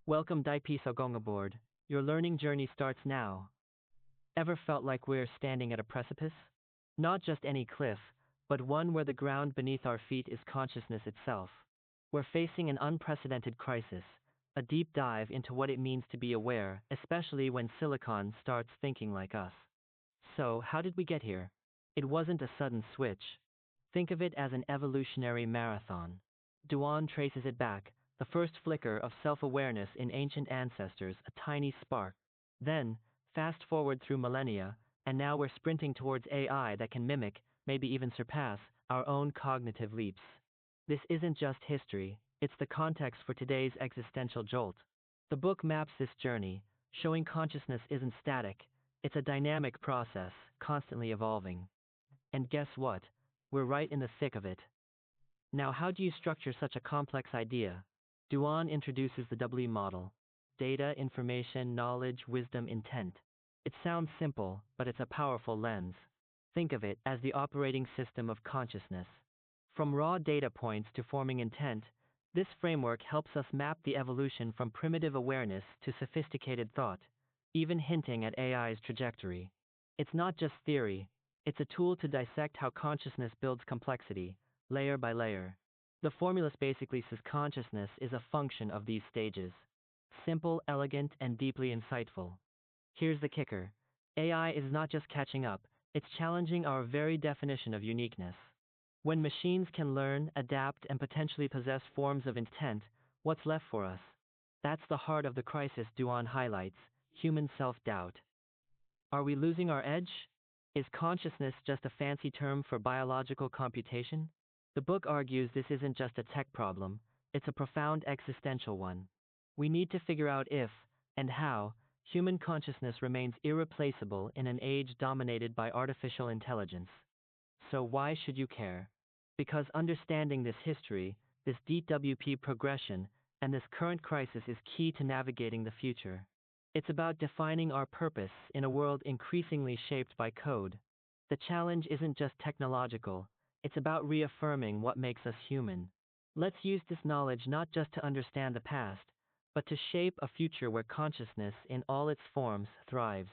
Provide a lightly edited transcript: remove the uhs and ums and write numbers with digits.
Welcome Daipi Sogong aboard. Your learning journey starts now. Ever felt like we're standing at a precipice? Not just any cliff, but one where the ground beneath our feet is consciousness itself. We're facing an unprecedented crisis, a deep dive into what it means to be aware, especially when silicon starts thinking like us. So, how did we get here? It wasn't a sudden switch. Think of it as an evolutionary marathon. Duan traces it back, the first flicker of self-awareness in ancient ancestors, a tiny spark. Then, fast forward through millennia, and now we're sprinting towards AI that can mimic, maybe even surpass, our own cognitive leaps. This isn't just history, it's the context for today's existential jolt. The book maps this journey, showing consciousness isn't static, it's a dynamic process, constantly evolving. And guess what? We're right in the thick of it. Now, how do you structure such a complex idea? Duan introduces the W model: data, information, knowledge, wisdom, intent. It sounds simple, but it's a powerful lens. Think of it as the operating system of consciousness. From raw data points to forming intent, this framework helps us map the evolution from primitive awareness to sophisticated thought, even hinting at AI's trajectory. It's not just theory, it's a tool to dissect how consciousness builds complexity, layer by layer. The formula basically says consciousness is a function of these stages. Simple, elegant, and deeply insightful. Here's the kicker: AI is not just catching up, it's challenging our very definition of uniqueness. When machines can learn, adapt, and potentially possess forms of intent, what's left for us? That's the heart of the crisis Duan highlights: human self-doubt. Are we losing our edge? Is consciousness just a fancy term for biological computation? The book argues this isn't just a tech problem, it's a profound existential one. We need to figure out if, and how, human consciousness remains irreplaceable in an age dominated by artificial intelligence. So why should you care? Because understanding this history, this DWP progression, and this current crisis is key to navigating the future. It's about defining our purpose in a world increasingly shaped by code. The challenge isn't just technological, it's about reaffirming what makes us human. Let's use this knowledge not just to understand the past, but to shape a future where consciousness in all its forms thrives.